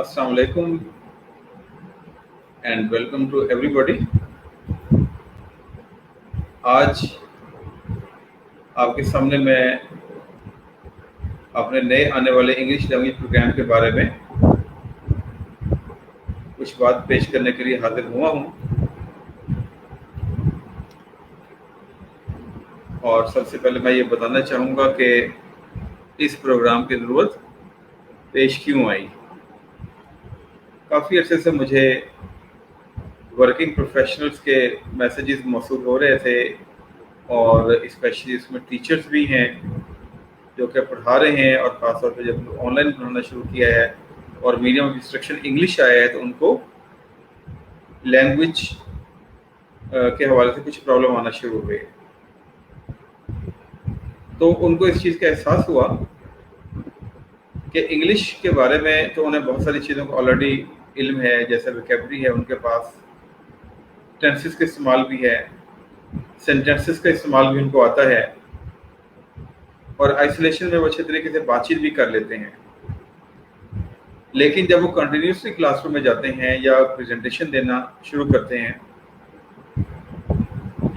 Assalamu alaikum and welcome to everybody. आज आपके सामने मैं अपने नए आने वाले इंग्लिश लैंग्वेज प्रोग्राम के बारे में कुछ बात पेश करने के लिए हाजिर हुआ हूँ। और सबसे पहले मैं ये बताना चाहूँगा कि इस प्रोग्राम की ज़रूरत पेश क्यों आई। काफ़ी अर्से से मुझे वर्किंग प्रोफेशनल्स के मैसेजेस मौसूल हो रहे थे और स्पेशली इसमें टीचर्स भी हैं जो कि पढ़ा रहे हैं, और ख़ासतौर पे जब ऑनलाइन पढ़ाना शुरू किया है और मीडियम ऑफ इंस्ट्रक्शन इंग्लिश आया है तो उनको लैंग्वेज के हवाले से कुछ प्रॉब्लम आना शुरू हुए। तो उनको इस चीज़ का एहसास हुआ कि इंग्लिश के बारे में तो उन्हें बहुत सारी चीज़ों का ऑलरेडी इल्म है, जैसे वोकैबुलरी है, उनके पास टेंसेस का इस्तेमाल भी है, सेंटेंसेस का इस्तेमाल भी उनको आता है, और आइसोलेशन में वो अच्छे तरीके से बातचीत भी कर लेते हैं। लेकिन जब वो कंटिन्यूसली क्लासरूम में जाते हैं या प्रेजेंटेशन देना शुरू करते हैं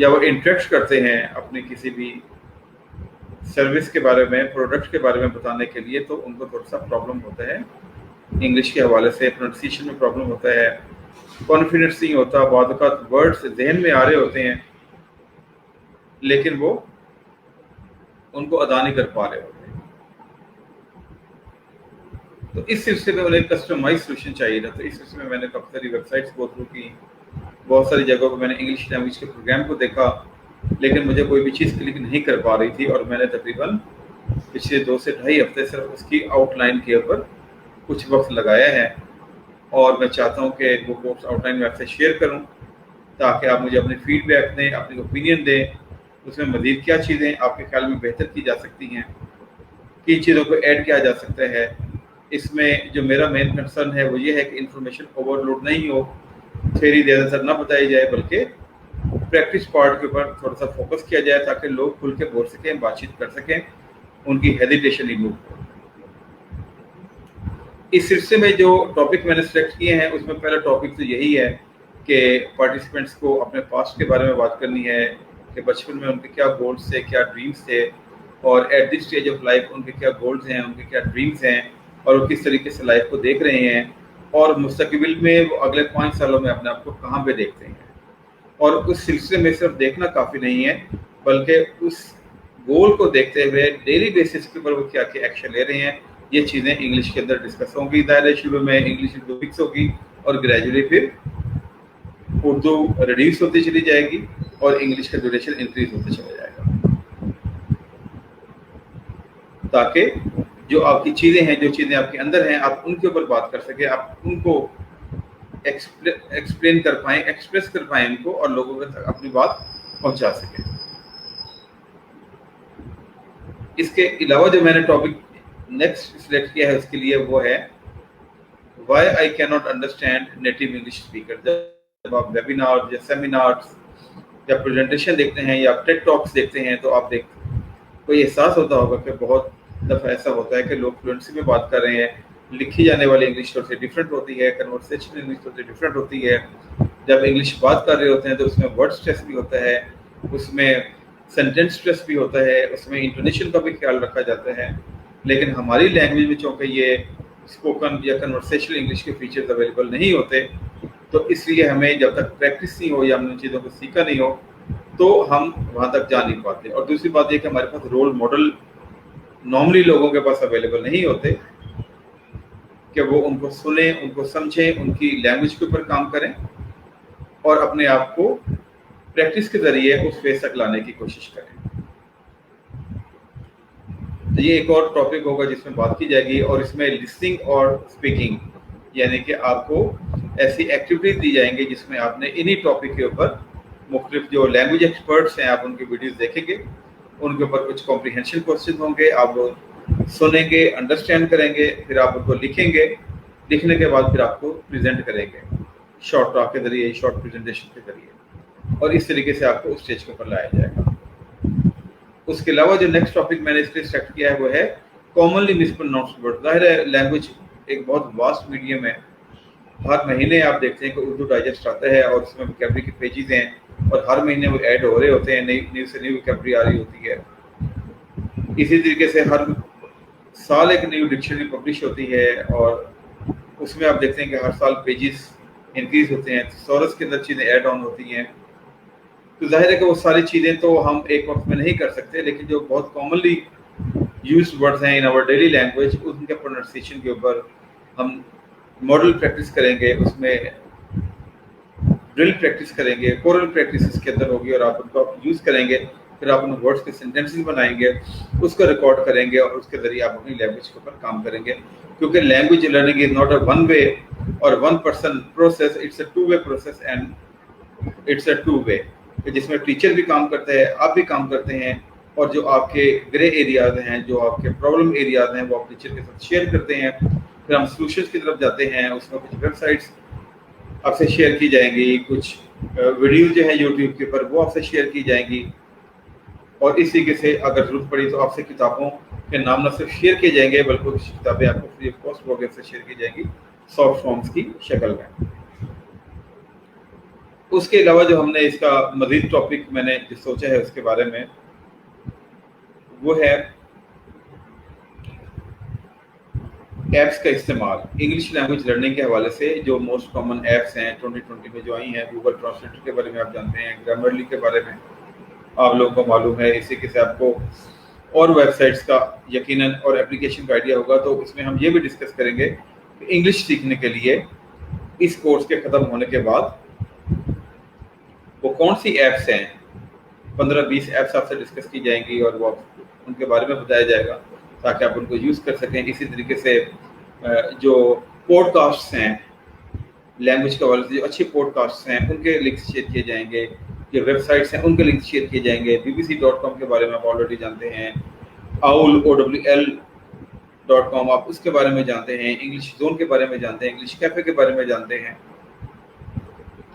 या वो इंटरेक्ट करते हैं अपनी किसी भी सर्विस के बारे में, प्रोडक्ट के बारे में बताने के लिए, तो उनको थोड़ा सा प्रॉब्लम होता है इंग्लिश के हवाले से। प्रोनाउंसिएशन में प्रॉब्लम होता है, कॉन्फिडेंस नहीं होता, बाद वक़्त वर्ड्स जहन में आ रहे होते हैं लेकिन वो उनको अदा नहीं कर पा रहे होते हैं। तो इस सिलसिले में उन्हें कस्टमाइज सोल्यूशन चाहिए था। तो इस सिलसिले में मैंने काफ़ी सारी वेबसाइट्स गो थ्रू की, बहुत सारी जगहों पर मैंने इंग्लिश लैंग्वेज के प्रोग्राम को देखा, लेकिन मुझे कोई भी चीज़ क्लिक नहीं कर पा रही थी। और मैंने तकरीबन पिछले 2 से ढाई हफ्ते सिर्फ उसकी आउटलाइन के ऊपर कुछ वक्त लगाया है, और मैं चाहता हूँ कि वो कोर्स आउटलाइन में आपसे शेयर करूँ ताकि आप मुझे अपनी फीडबैक दें, अपनी ओपिनियन दें, उसमें मज़ीद क्या चीज़ें आपके ख्याल में बेहतर की जा सकती हैं, किन चीज़ों को ऐड किया जा सकता है। इसमें जो मेरा मेन कंसर्न है वो ये है कि इंफॉर्मेशन ओवरलोड नहीं हो, थ्योरी ज़्यादातर ना बताई जाए, बल्कि प्रैक्टिस पार्ट के ऊपर थोड़ा सा फोकस किया जाए ताकि लोग खुल के बोल सकें, बातचीत कर सकें, उनकी हेजिटेशन रिमूव हो। इस सिलसिले में जो टॉपिक मैंने सेलेक्ट किए हैं उसमें पहला टॉपिक तो यही है कि पार्टिसिपेंट्स को अपने पास्ट के बारे में बात करनी है कि बचपन में उनके क्या गोल्स थे, क्या ड्रीम्स थे, और at this stage of life उनके क्या गोल्स हैं, उनके क्या ड्रीम्स हैं, और वो किस तरीके से लाइफ को देख रहे हैं, और मुस्तकबिल में वो अगले 5 सालों में अपने आप को कहाँ पे देखते हैं। और उस सिलसिले में सिर्फ देखना काफ़ी नहीं है, बल्कि उस गोल को देखते हुए डेली बेसिस के ऊपर वो क्या क्या एक्शन ले रहे हैं, ये चीज़ें इंग्लिश के अंदर डिस्कस होंगी। दायरे शुरू में इंग्लिश फिक्स होगी और ग्रेजुअली फिर उर्दू रिड्यूस होती चली जाएगी और इंग्लिश का ड्यूरेशन इंक्रीज होते चला जाएगा, ताकि जो आपकी चीज़ें हैं, जो चीज़ें आपके अंदर हैं, आप उनके ऊपर बात कर सकें, आप उनको एक्सप्लेन कर पाएँ, एक्सप्रेस कर पाएँ उनको, और लोगों तक अपनी बात पहुंचा सकें। इसके अलावा जो मैंने टॉपिक नेक्स्ट सिलेक्ट किया है उसके लिए वो है why I can not understand native English speaker. जब आप वेबिनार या सेमिनार्स या प्रेजेंटेशन देखते हैं या टेड टॉक्स देखते हैं तो आप कोई एहसास होता होगा कि बहुत दफ़ा ऐसा होता है कि लोग फ्लुएंसी में बात कर रहे हैं, लिखी जाने वाली इंग्लिश थोड़ी सी डिफरेंट होती है, कन्वर्सेशन इंग्लिश थोड़ी सी डिफरेंट होती है। जब इंग्लिश बात कर रहे होते हैं तो उसमें वर्ड स्ट्रेस भी होता है, उसमें सेंटेंस स्ट्रेस भी होता है, उसमें इंटोनेशन का भी ख्याल रखा जाता है। लेकिन हमारी लैंग्वेज में चूँकि ये स्पोकन या कन्वर्सेशनल इंग्लिश के फीचर्स अवेलेबल नहीं होते, तो इसलिए हमें जब तक प्रैक्टिस नहीं हो या हमने चीज़ों को सीखा नहीं हो तो हम वहाँ तक जा नहीं पाते। और दूसरी बात ये कि हमारे पास रोल मॉडल नॉर्मली लोगों के पास अवेलेबल नहीं होते कि वो उनको सुने, उनको समझें, उनकी लैंग्वेज के ऊपर काम करें और अपने आप को प्रैक्टिस के ज़रिए उस फेज तक लाने की कोशिश करें। तो ये एक और टॉपिक होगा जिसमें बात की जाएगी, और इसमें लिसनिंग और स्पीकिंग, यानी कि आपको ऐसी एक्टिविटीज दी जाएंगी जिसमें आपने इन्हीं टॉपिक के ऊपर मुख्तलिफ जो लैंग्वेज एक्सपर्ट्स हैं आप उनकी वीडियोस देखेंगे, उनके ऊपर कुछ कॉम्प्रिहेंशन क्वेश्चन होंगे, आप वो सुनेंगे, अंडरस्टैंड करेंगे, फिर आप उनको लिखेंगे, लिखने के बाद फिर आपको प्रेजेंट करेंगे शॉर्ट टॉक के जरिए, शॉर्ट प्रेजेंटेशन के जरिए, और इस तरीके से आपको उस स्टेज के ऊपर लाया जाएगा। उसके अलावा जो नेक्स्ट टॉपिक मैंने इसलिए सेलेक्ट किया है वो है कॉमनली मिसप्रोनाउंस्ड वर्ड। ज़ाहिर है लैंग्वेज एक बहुत वास्ट मीडियम है। हर महीने आप देखते हैं कि उर्दू डाइजेस्ट आता है और उसमें वोकैबुलरी के पेजेस हैं और हर महीने वो ऐड हो रहे होते हैं, नई से नई वोकैबुलरी आ रही होती है। इसी तरीके से हर साल एक न्यू डिक्शनरी पब्लिश होती है और उसमें आप देखते हैं कि हर साल पेजेस इंक्रीज होते हैं, सोरस के अंदर चीज़ें ऐड ऑन होती हैं। तो जाहिर है कि वो सारी चीज़ें तो हम एक वक्त में नहीं कर सकते, लेकिन जो बहुत कॉमनली यूज्ड वर्ड्स हैं इन आवर डेली लैंग्वेज, उनके प्रोनाउंसिएशन के ऊपर हम मॉडल प्रैक्टिस करेंगे, उसमें ड्रिल प्रैक्टिस करेंगे, कोरल प्रैक्टिस इसके अंदर होगी और आप उनको यूज़ करेंगे। फिर आप उन वर्ड्स के सेंटेंसेस बनाएंगे, उसको रिकॉर्ड करेंगे और उसके ज़रिए आप अपनी लैंग्वेज के ऊपर काम करेंगे। क्योंकि language learning is not a one way और one person process, it's a two way process and it's a two way, जिसमें टीचर भी काम करते हैं, आप भी काम करते हैं और जो आपके ग्रे एरियाज हैं, जो आपके प्रॉब्लम एरियाज हैं, वो आप टीचर के साथ शेयर करते हैं। फिर हम सोल्यूशंस की तरफ जाते हैं, उसमें कुछ वेबसाइट्स आपसे शेयर की जाएंगी, कुछ वीडियो जो है यूट्यूब के ऊपर वो आपसे शेयर की जाएंगी और इस तरीके से अगर जरूरत पड़ी तो आपसे किताबों के नाम न सिर्फ शेयर किए जाएंगे बल्कि कुछ किताबें आपको फ्री ऑफ कॉस्ट वगैरह से शेयर की जाएंगी सॉफ्ट फॉर्म्स की शक्ल में। उसके अलावा जो हमने इसका मजीद टॉपिक मैंने जो सोचा है उसके बारे में वो है ऐप्स का इस्तेमाल इंग्लिश लैंग्वेज लर्निंग के हवाले से। जो मोस्ट कॉमन ऐप्स हैं 2020 में जो आई हैं, गूगल ट्रांसलेटर के बारे में आप जानते हैं, ग्रामरली के बारे में आप लोगों को मालूम है, इसी के से आपको और वेबसाइट्स का यकीनन और एप्लीकेशन का आइडिया होगा। तो इसमें हम ये भी डिस्कस करेंगे कि इंग्लिश सीखने के लिए इस कोर्स के ख़त्म होने के बाद वो कौन सी ऐप्स हैं, 15-20 ऐप्स आपसे डिस्कस की जाएंगी और वो उनके बारे में बताया जाएगा ताकि आप उनको यूज़ कर सकें। इसी तरीके से जो पॉडकास्ट्स हैं लैंग्वेज के हवाले से, जो अच्छे पॉडकास्ट्स हैं उनके लिंक्स शेयर किए जाएंगे, जो वेबसाइट्स हैं उनके लिंक्स शेयर किए जाएंगे। bbc.com के बारे में आप ऑलरेडी जानते हैं, owl.com आप उसके बारे में जानते हैं, इंग्लिश जोन के बारे में जानते हैं, इंग्लिश कैफे के बारे में जानते हैं।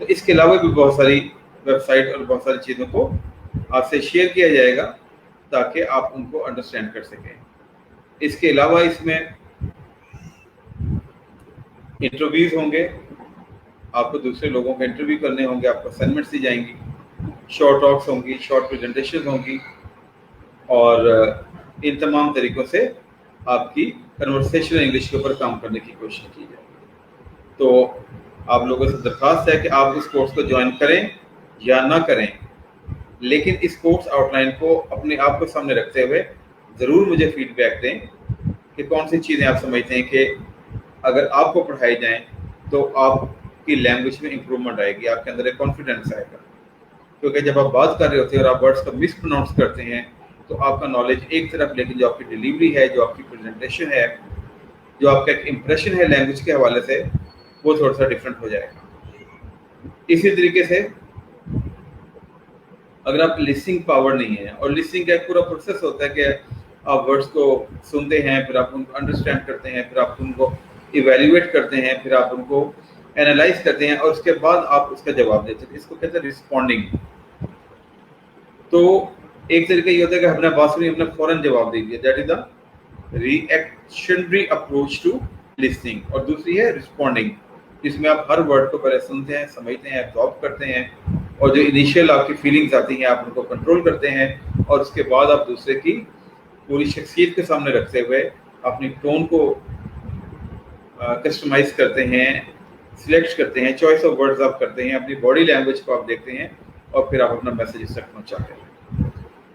तो इसके अलावा भी बहुत सारी वेबसाइट और बहुत सारी चीज़ों को आपसे शेयर किया जाएगा ताकि आप उनको अंडरस्टैंड कर सकें। इसके अलावा इसमें इंटरव्यूज़ होंगे, आपको दूसरे लोगों के इंटरव्यू करने होंगे, आपको असाइनमेंट्स दी जाएंगी, शॉर्ट टॉक्स होंगी, शॉर्ट प्रेजेंटेशन होंगी और इन तमाम तरीक़ों से आपकी कन्वर्सेशनल इंग्लिश के ऊपर काम करने की कोशिश की जाए। तो आप लोगों से दरख्वास्त है कि आप इस कोर्स को ज्वाइन करें या ना करें, लेकिन इस कोर्स आउटलाइन को अपने आप को सामने रखते हुए ज़रूर मुझे फीडबैक दें कि कौन सी चीज़ें आप समझते हैं कि अगर आपको पढ़ाई जाएँ तो आपकी लैंग्वेज में इम्प्रूवमेंट आएगी, आपके अंदर एक कॉन्फिडेंस आएगा। क्योंकि जब आप बात कर रहे होते हैं और आप वर्ड्स का मिस प्रोनाउंस करते हैं तो आपका नॉलेज एक तरफ, लेकिन जो आपकी डिलीवरी है, जो आपकी प्रेजेंटेशन है, जो आपका एक इम्प्रेशन है लैंग्वेज के हवाले से, वो थोड़ा सा डिफरेंट हो जाएगा। इसी तरीके से अगर आप लिसनिंग पावर नहीं है, और लिसनिंग का एक पूरा प्रोसेस होता है कि आप वर्ड्स को सुनते हैं, फिर आप उनको अंडरस्टैंड करते हैं, फिर आप उनको इवेल्युएट करते हैं, फिर आप उनको एनालाइज करते हैं और उसके बाद आप उसका जवाब देते हैं। इसको कहते हैं रिस्पॉन्डिंग। तो एक तरीका ये होता है कि हमने बात सुनी, हमने फौरन जवाब दे दिया, that is the reactionary approach to listening. और दूसरी है रिस्पॉन्डिंग, जिसमें आप हर वर्ड को पहले सुनते हैं, समझते हैं, एब्जॉर्ब करते हैं और जो इनिशियल आपकी फीलिंग्स आती हैं आप उनको कंट्रोल करते हैं और उसके बाद आप दूसरे की पूरी शख्सियत के सामने रखते हुए अपनी टोन को कस्टमाइज करते हैं, सिलेक्ट करते हैं, चॉइस ऑफ वर्ड्स आप करते हैं, अपनी बॉडी लैंग्वेज को आप देखते हैं और फिर आप अपना मैसेज इस तक पहुँचाते हैं।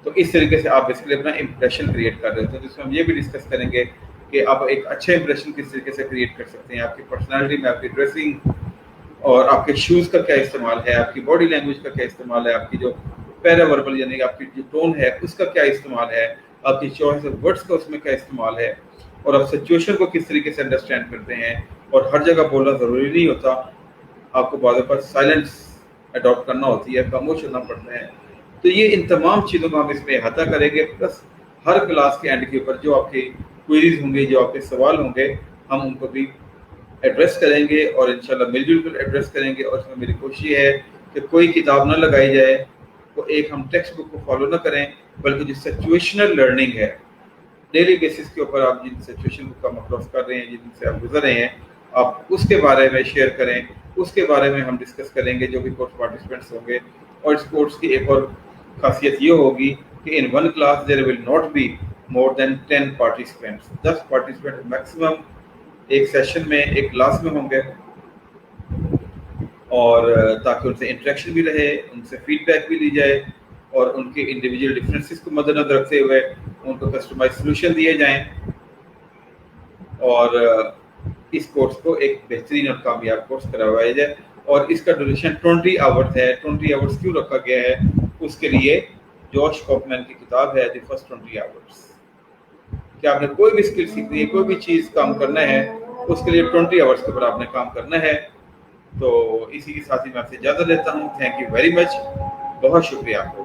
तो इस तरीके से आप बेसिकली अपना इंप्रेशन क्रिएट कर रहे होते हैं। तो इसमें हम ये भी डिस्कस करेंगे कि आप एक अच्छा इंप्रेशन किस तरीके से क्रिएट कर सकते हैं, आपकी पर्सनैलिटी में, आपकी ड्रेसिंग और आपके शूज़ का क्या इस्तेमाल है, आपकी बॉडी लैंग्वेज का क्या इस्तेमाल है, आपकी जो पैरावर्बल यानी आपकी जो टोन है उसका क्या इस्तेमाल है, आपकी चॉइस ऑफ वर्ड्स का उसमें क्या इस्तेमाल है, और आप सिचुएशन को किस तरीके से अंडरस्टैंड करते हैं। और हर जगह बोलना ज़रूरी नहीं होता, आपको बाद पर साइलेंस अडॉप्ट करना होती है, खामोश होना पड़ता है। तो ये इन तमाम चीज़ों को हम इसमें अहाता करेंगे। प्लस हर क्लास के एंड के ऊपर जो आपके क्वेरीज होंगे, जो आपके सवाल होंगे, हम उनको भी एड्रेस करेंगे और इंशाल्लाह मिलजुल कर एड्रेस करेंगे। और इसमें मेरी कोशिश है कि कोई किताब ना लगाई जाए, तो एक हम टेक्स्ट बुक को फॉलो ना करें, बल्कि जो सिचुएशनल लर्निंग है, डेली बेसिस के ऊपर आप जिन सिचुएशन को कम अक्रॉस कर रहे हैं, जिनसे आप गुजर रहे हैं, आप उसके बारे में शेयर करें, उसके बारे में हम डिस्कस करेंगे जो भी कोर्स पार्टिसिपेंट्स होंगे। और इस कोर्स की एक और खासियत ये होगी कि in one class there will not be more than 10 participants, 10 participant maximum एक सेशन में, एक क्लास में होंगे, और ताकि उनसे इंटरेक्शन भी रहे, उनसे फीडबैक भी ली जाए और उनके इंडिविजुअल डिफरेंसेस को मद्देनजर रखते हुए उनको कस्टमाइज सोल्यूशन दिए जाएं और इस कोर्स को एक बेहतरीन और कामयाब कोर्स करवाया जाए। और इसका ड्यूरेशन 20 आवर्स है। 20 आवर्स क्यों रखा गया है? उसके लिए जॉश कॉपमैन की किताब है द फर्स्ट 20 आवर्स। कि आपने कोई भी स्किल सीखनी है, कोई भी चीज़ काम करना है, उसके लिए 20 आवर्स के ऊपर आपने काम करना है। तो इसी के साथ ही मैं आपसे इजाज़त लेता हूँ। थैंक यू वेरी मच, बहुत शुक्रिया आपको।